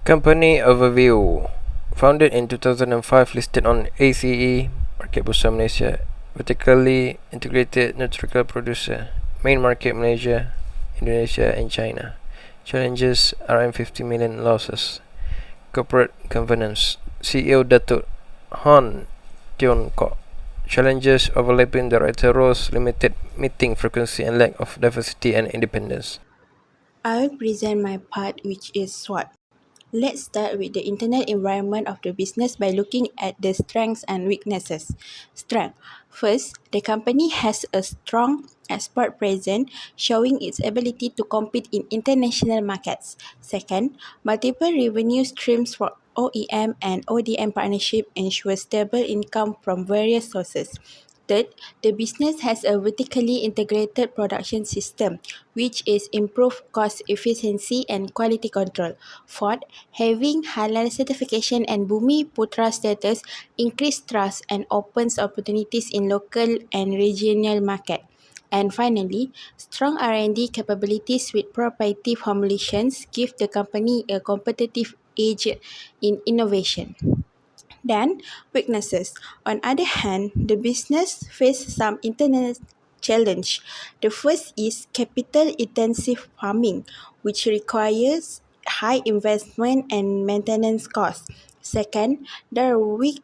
Company overview. Founded in 2005, listed on ACE, Market Bursa Malaysia. Vertically integrated nutraceutical producer. Main market Malaysia, Indonesia and China. Challenges RM 50 million losses. Corporate governance. CEO Datuk Han Tion Kok. Challenges overlapping director roles, limited meeting frequency and lack of diversity and independence. I will present my part, which is SWOT. Let's start with the internal environment of the business by looking at the strengths and weaknesses. Strength. First, the company has a strong export presence, showing its ability to compete in international markets. Second, multiple revenue streams for OEM and ODM partnership ensure stable income from various sources. Third, the business has a vertically integrated production system, which is improved cost efficiency and quality control. Fourth, having halal certification and Bumi Putra status increase trust and opens opportunities in local and regional market. And finally, strong R&D capabilities with proprietary formulations give the company a competitive edge in innovation. Then, weaknesses. On other hand, the business faces some internal challenge. The first is capital-intensive farming, which requires high investment and maintenance costs. Second, there are weak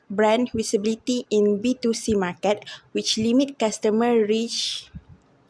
brand visibility in B2C market, which limit customer reach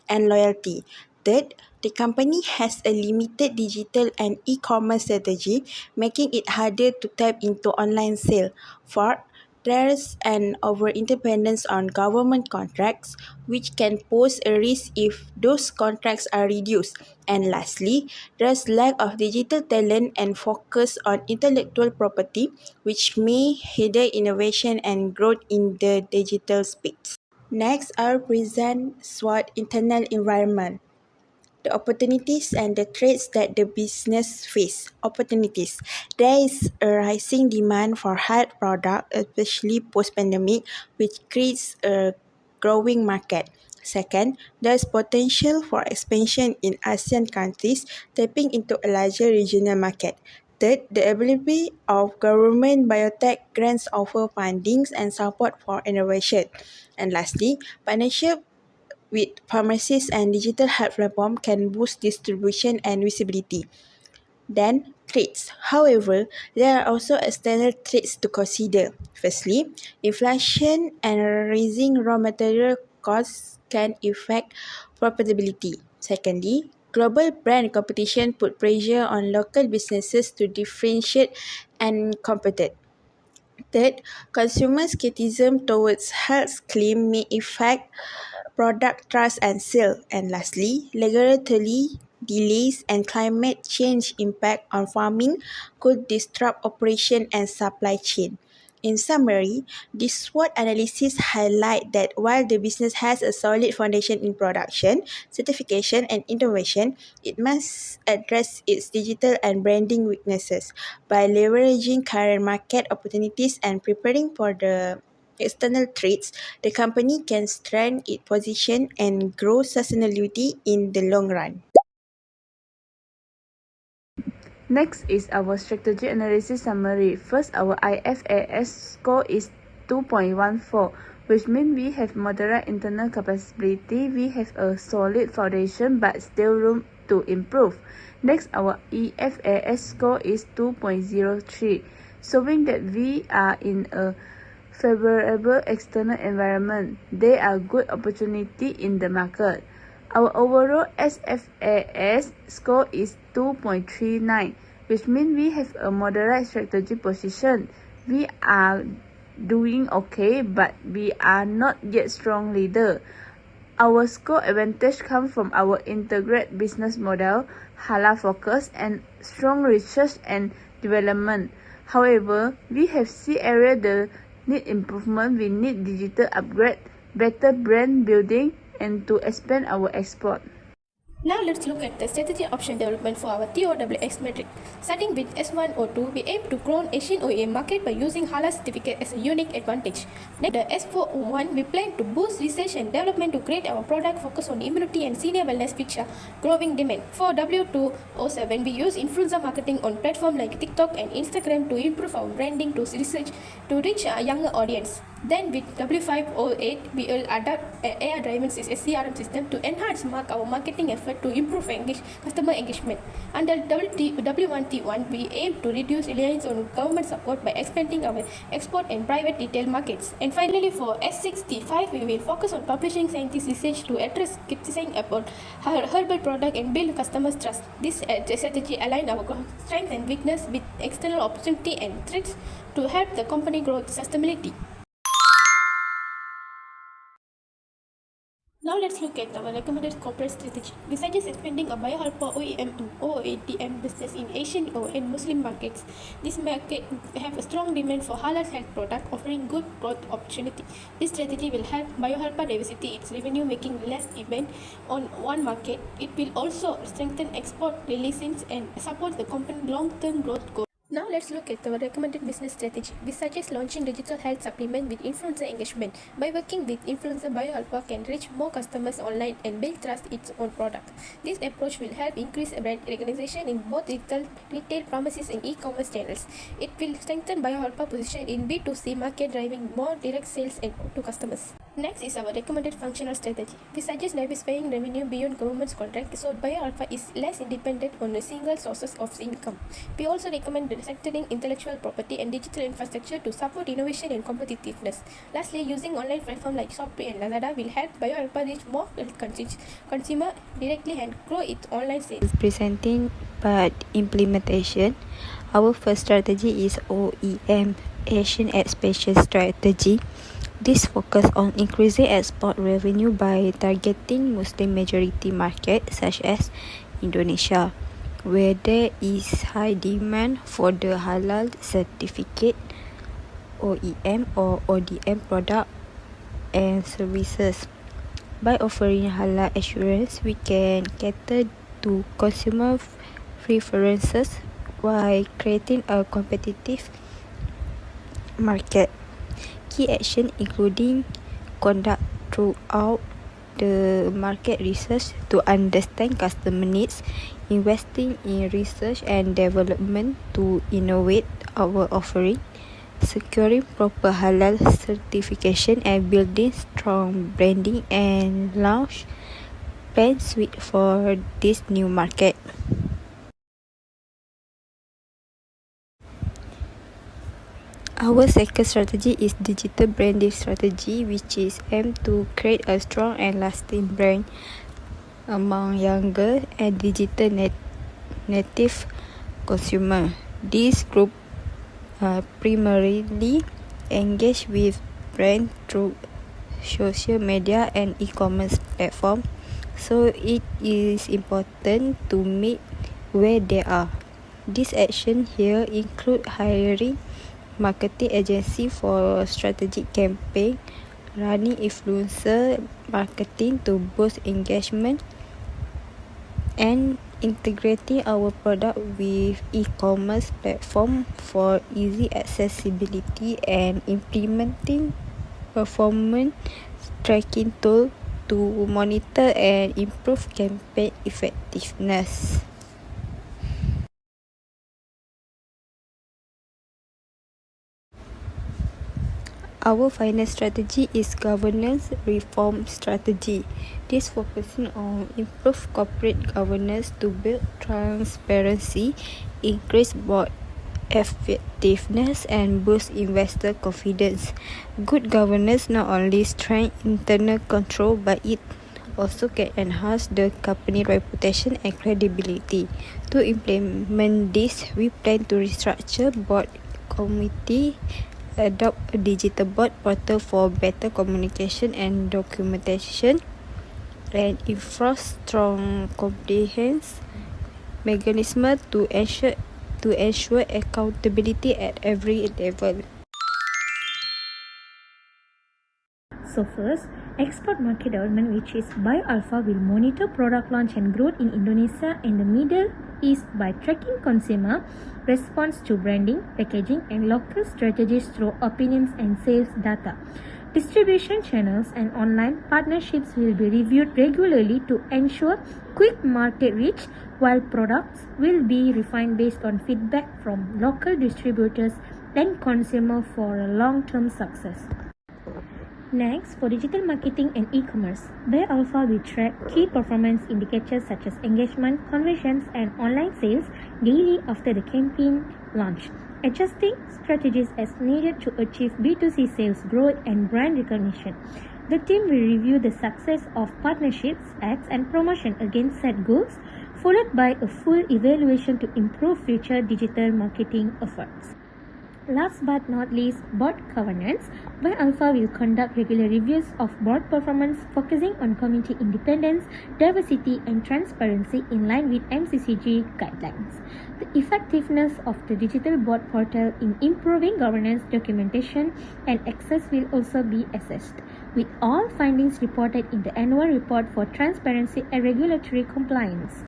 and loyalty. Third, the company has a limited digital and e-commerce strategy, making it harder to tap into online sale. Fourth, there's an over-interdependence on government contracts, which can pose a risk if those contracts are reduced. And lastly, there's lack of digital talent and focus on intellectual property, which may hinder innovation and growth in the digital space. Next, I'll present SWOT internal environment, the opportunities and the threats that the business face. Opportunities. There is a rising demand for health products, especially post-pandemic, which creates a growing market. Second, there's potential for expansion in ASEAN countries, tapping into a larger regional market. Third, the availability of government biotech grants offer fundings and support for innovation. And lastly, partnership with pharmacies and digital health platform can boost distribution and visibility. Then, threats. However, there are also external threats to consider. Firstly, inflation and rising raw material costs can affect profitability. Secondly, global brand competition put pressure on local businesses to differentiate and compete. Third, consumer skepticism towards health claims may affect product trust and sale. And lastly, regulatory delays and climate change impact on farming could disrupt operation and supply chain. In summary, this SWOT analysis highlight that while the business has a solid foundation in production, certification, and innovation, it must address its digital and branding weaknesses by leveraging current market opportunities and preparing for the external threats. The company can strengthen its position and grow sustainability in the long run. Next is our strategy analysis summary. First, our IFAS score is 2.14, which means we have moderate internal capability. We have a solid foundation but still room to improve. Next, our EFAS score is 2.03, showing that we are in a favorable external environment. There are good opportunities in the market. Our overall SFAS score is 2.39, which means we have a moderate strategy position. We are doing okay, but we are not yet strong leader. Our score advantage comes from our integrated business model, halal focus, and strong research and development. However, we have see areas that need improvement. We need digital upgrade, better brand building, and to expand our export. Now let's look at the strategy option development for our TOWX metric. Starting with S102, we aim to grow Asian OEM market by using Halal certificate as a unique advantage. Next, the S401, we plan to boost research and development to create our product focus on immunity and senior wellness feature, growing demand. For W207, we use influencer marketing on platforms like TikTok and Instagram to improve our branding to research to reach a younger audience. Then with W508, we will adapt an AI-driven CRM system to enhance our marketing effort to improve customer engagement. Under W1T1, we aim to reduce reliance on government support by expanding our export and private retail markets. And finally, for S65, we will focus on publishing scientific research to address skepticism about herbal product and build customers' trust. This strategy aligns our strength and weakness with external opportunity and threats to help the company grow sustainability. Now let's look at our recommended corporate strategy. We suggest expanding a biohalpa OEM and OEDM business in Asian and Muslim markets. This market have a strong demand for halal health product, offering good growth opportunity. This strategy will help biohalpa diversity its revenue, making less depend on one market. It will also strengthen export relations and support the company's long-term growth goals. Now let's look at our recommended business strategy. We suggest launching digital health supplement with influencer engagement. By working with influencer, BioAlpha can reach more customers online and build trust in its own product. This approach will help increase brand recognition in both retail pharmacies and e-commerce channels. It will strengthen BioAlpha position in B2C market, driving more direct sales to customers. Next is our recommended functional strategy. We suggest diversifying revenue beyond government's contract so BioAlpha is less independent on a single sources of income. We also recommend sectoring intellectual property and digital infrastructure to support innovation and competitiveness. Lastly, using online platforms like Shopee and Lazada will help BioAlpha reach more consumer directly and grow its online sales. Presenting but implementation, our first strategy is OEM, Asian Expansion Strategy. This focus on increasing export revenue by targeting Muslim majority markets such as Indonesia, where there is high demand for the halal certificate OEM or ODM product and services. By offering halal assurance, we can cater to consumer preferences while creating a competitive market. Key action including conduct throughout the market research to understand customer needs, investing in research and development to innovate our offering, securing proper halal certification and building strong branding and launch plan suite for this new market. Our second strategy is digital branding strategy, which is aimed to create a strong and lasting brand among younger and digital native consumer. This group primarily engage with brand through social media and e-commerce platform, so it is important to meet where they are. This action here include hiring marketing agency for strategic campaign, running influencer marketing to boost engagement, and integrating our product with e-commerce platform for easy accessibility and implementing performance tracking tool to monitor and improve campaign effectiveness. Our final strategy is governance reform strategy. This focusing on improve corporate governance to build transparency, increase board effectiveness and boost investor confidence. Good governance not only strengthens internal control but it also can enhance the company reputation and credibility. To implement this, we plan to restructure board committee, adopt a digital board portal for better communication and documentation, and enforce strong compliance mechanism to ensure accountability at every level. So first, export market development, which is BioAlpha, will monitor product launch and growth in Indonesia and the Middle East by tracking consumer response to branding, packaging, and local strategies through opinions and sales data. Distribution channels and online partnerships will be reviewed regularly to ensure quick market reach, while products will be refined based on feedback from local distributors and consumers for a long-term success. Next, for digital marketing and e-commerce, BioAlpha will track key performance indicators such as engagement, conversions, and online sales daily after the campaign launch, adjusting strategies as needed to achieve B2C sales growth and brand recognition. The team will review the success of partnerships, ads, and promotion against set goals, followed by a full evaluation to improve future digital marketing efforts. Last but not least, board governance. BioAlpha will conduct regular reviews of board performance, focusing on community independence, diversity, and transparency in line with MCCG guidelines. The effectiveness of the digital board portal in improving governance, documentation, and access will also be assessed, with all findings reported in the annual report for transparency and regulatory compliance.